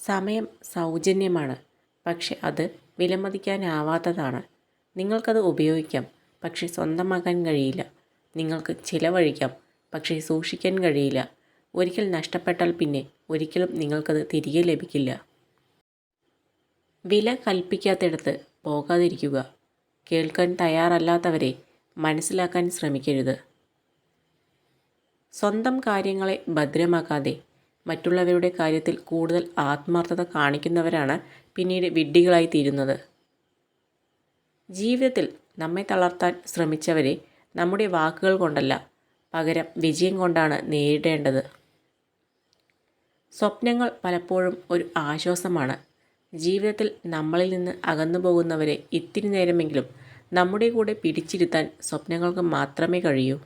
സമയം സൗജന്യമാണ്, പക്ഷെ അത് വിലമതിക്കാനാവാത്തതാണ്. നിങ്ങൾക്കത് ഉപയോഗിക്കാം, പക്ഷെ സ്വന്തമാക്കാൻ കഴിയില്ല. നിങ്ങൾക്ക് ചിലവഴിക്കാം, പക്ഷേ സൂക്ഷിക്കാൻ കഴിയില്ല. ഒരിക്കൽ നഷ്ടപ്പെട്ടാൽ പിന്നെ ഒരിക്കലും നിങ്ങൾക്കത് തിരികെ ലഭിക്കില്ല. വില കൽപ്പിക്കാത്തിടത്ത് പോകാതിരിക്കുക. കേൾക്കാൻ തയ്യാറല്ലാത്തവരെ മനസ്സിലാക്കാൻ ശ്രമിക്കരുത്. സ്വന്തം കാര്യങ്ങളെ ഭദ്രമാക്കാതെ മറ്റുള്ളവരുടെ കാര്യത്തിൽ കൂടുതൽ ആത്മാർത്ഥത കാണിക്കുന്നവരാണ് പിന്നീട് വിഡ്ഢികളായി തീരുന്നത്. ജീവിതത്തിൽ നമ്മെ തളർത്താൻ ശ്രമിച്ചവരെ നമ്മുടെ വാക്കുകൾ കൊണ്ടല്ല, പകരം വിജയം കൊണ്ടാണ് നേരിടേണ്ടത്. സ്വപ്നങ്ങൾ പലപ്പോഴും ഒരു ആശ്വാസമാണ്. ജീവിതത്തിൽ നമ്മളിൽ നിന്ന് അകന്നു പോകുന്നവരെ ഇത്തിരി നേരമെങ്കിലും നമ്മുടെ കൂടെ പിടിച്ചിരുത്താൻ സ്വപ്നങ്ങൾക്ക് മാത്രമേ കഴിയൂ.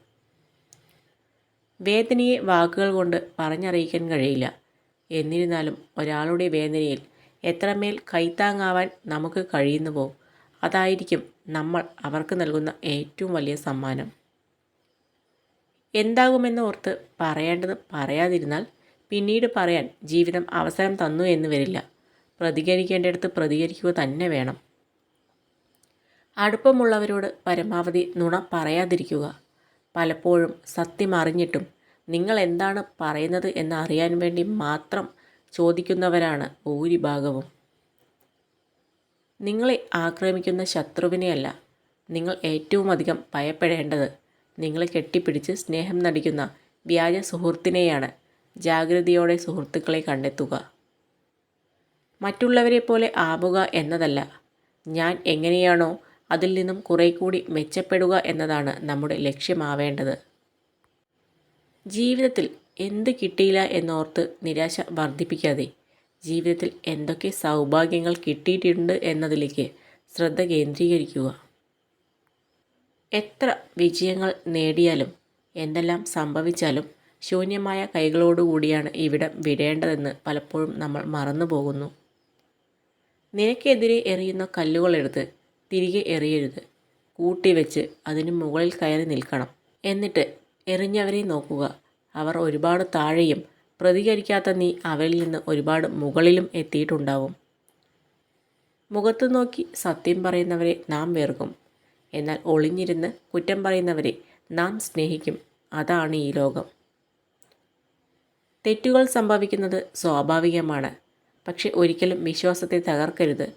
വേദനയെ വാക്കുകൾ കൊണ്ട് പറഞ്ഞറിയിക്കാൻ കഴിയില്ല. എന്നിരുന്നാലും ഒരാളുടെ വേദനയിൽ എത്രമേൽ കൈത്താങ്ങാവാൻ നമുക്ക് കഴിയുന്നുവോ അതായിരിക്കും നമ്മൾ അവർക്ക് നൽകുന്ന ഏറ്റവും വലിയ സമ്മാനം. എന്താകുമെന്ന് ഓർത്ത് പറയേണ്ടത് പറയാതിരുന്നാൽ പിന്നീട് പറയാൻ ജീവിതം അവസരം തന്നു എന്ന് വരില്ല. പ്രതികരിക്കേണ്ടിടത്ത് പ്രതികരിക്കുക തന്നെ വേണം. അടുപ്പമുള്ളവരോട് പരമാവധി നുണ പറയാതിരിക്കുക. പലപ്പോഴും സത്യം അറിഞ്ഞിട്ടും നിങ്ങൾ എന്താണ് പറയുന്നത് എന്ന് അറിയാൻ വേണ്ടി മാത്രം ചോദിക്കുന്നവരാണ് ഭൂരിഭാഗവും. നിങ്ങളെ ആക്രമിക്കുന്ന ശത്രുവിനെയല്ല നിങ്ങൾ ഏറ്റവും അധികം ഭയപ്പെടേണ്ടത്, നിങ്ങളെ കെട്ടിപ്പിടിച്ച് സ്നേഹം നടിക്കുന്ന വ്യാജ സുഹൃത്തിനെയാണ്. ജാഗ്രതയോടെ സുഹൃത്തുക്കളെ കണ്ടെത്തുക. മറ്റുള്ളവരെ പോലെ ആവുക എന്നതല്ല, ഞാൻ എങ്ങനെയാണോ അതിൽ നിന്നും കുറെ കൂടി മെച്ചപ്പെടുക എന്നതാണ് നമ്മുടെ ലക്ഷ്യമാവേണ്ടത്. ജീവിതത്തിൽ എന്ത് കിട്ടിയില്ല എന്നോർത്ത് നിരാശ വർദ്ധിപ്പിക്കാതെ ജീവിതത്തിൽ എന്തൊക്കെ സൗഭാഗ്യങ്ങൾ കിട്ടിയിട്ടുണ്ട് എന്നതിലേക്ക് ശ്രദ്ധ കേന്ദ്രീകരിക്കുക. എത്ര വിജയങ്ങൾ നേടിയാലും എന്തെല്ലാം സംഭവിച്ചാലും ശൂന്യമായ കൈകളോടുകൂടിയാണ് ഇവിടം വിടേണ്ടതെന്ന് പലപ്പോഴും നമ്മൾ മറന്നു പോകുന്നു. നിനക്കെതിരെ എറിയുന്ന കല്ലുകളെടുത്ത് തിരികെ എറിയരുത്. കൂട്ടിവെച്ച് അതിന് മുകളിൽ കയറി നിൽക്കണം. എന്നിട്ട് എറിഞ്ഞവരെ നോക്കുക. അവർ ഒരുപാട് താഴെയും പ്രതികരിക്കാത്ത നീ അവരിൽ നിന്ന് ഒരുപാട് മുകളിലും എത്തിയിട്ടുണ്ടാവും. മുഖത്ത് നോക്കി സത്യം പറയുന്നവരെ നാം വെറുക്കും. എന്നാൽ ഒളിഞ്ഞിരുന്ന് കുറ്റം പറയുന്നവരെ നാം സ്നേഹിക്കും. അതാണ് ഈ ലോകം. തെറ്റുകൾ സംഭവിക്കുന്നത് സ്വാഭാവികമാണ്. പക്ഷെ ഒരിക്കലും വിശ്വാസത്തെ തകർക്കരുത്.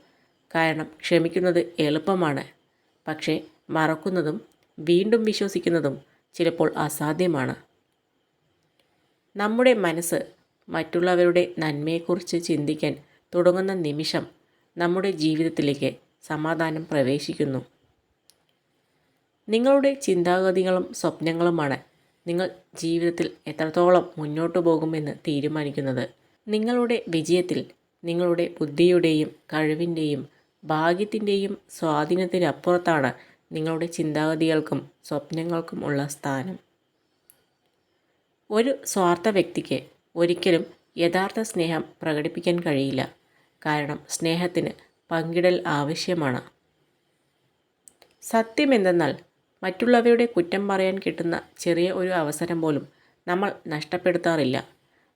കാരണം ക്ഷമിക്കുന്നത് എളുപ്പമാണ്, പക്ഷേ മറക്കുന്നതും വീണ്ടും വിശ്വസിക്കുന്നതും ചിലപ്പോൾ അസാധ്യമാണ്. നമ്മുടെ മനസ്സ് മറ്റുള്ളവരുടെ നന്മയെക്കുറിച്ച് ചിന്തിക്കാൻ തുടങ്ങുന്ന നിമിഷം നമ്മുടെ ജീവിതത്തിലേക്ക് സമാധാനം പ്രവേശിക്കുന്നു. നിങ്ങളുടെ ചിന്താഗതികളും സ്വപ്നങ്ങളുമാണ് നിങ്ങൾ ജീവിതത്തിൽ എത്രത്തോളം മുന്നോട്ടു പോകുമെന്ന് തീരുമാനിക്കുന്നത്. നിങ്ങളുടെ വിജയത്തിൽ നിങ്ങളുടെ ബുദ്ധിയുടെയും കഴിവിൻ്റെയും ഭാഗ്യത്തിൻ്റെയും സ്വാധീനത്തിനപ്പുറത്താണ് നിങ്ങളുടെ ചിന്താഗതികൾക്കും സ്വപ്നങ്ങൾക്കും ഉള്ള സ്ഥാനം. ഒരു സ്വാർത്ഥ വ്യക്തിക്ക് ഒരിക്കലും യഥാർത്ഥ സ്നേഹം പ്രകടിപ്പിക്കാൻ കഴിയില്ല. കാരണം സ്നേഹത്തിന് പങ്കിടൽ ആവശ്യമാണ്. സത്യമെന്തെന്നാൽ മറ്റുള്ളവരുടെ കുറ്റം പറയാൻ കിട്ടുന്ന ചെറിയ ഒരു അവസരം പോലും നമ്മൾ നഷ്ടപ്പെടുത്താറില്ല.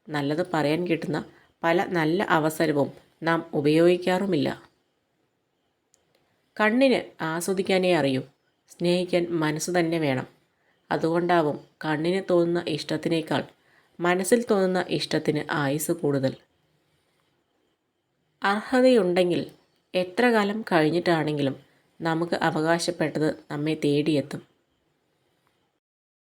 നല്ലത് പറയാൻ കിട്ടുന്ന പല നല്ല അവസരവും നാം ഉപയോഗിക്കാറുമില്ല. കണ്ണിന് ആസ്വദിക്കാനേ അറിയൂ, സ്നേഹിക്കാൻ മനസ്സ് തന്നെ വേണം. അതുകൊണ്ടാവും കണ്ണിന് തോന്നുന്ന ഇഷ്ടത്തിനേക്കാൾ മനസ്സിൽ തോന്നുന്ന ഇഷ്ടത്തിന് ആയുസ് കൂടുതൽ. അർഹതയുണ്ടെങ്കിൽ എത്ര കാലം കഴിഞ്ഞിട്ടാണെങ്കിലും നമുക്ക് അവകാശപ്പെട്ടത് നമ്മെ തേടിയെത്തും.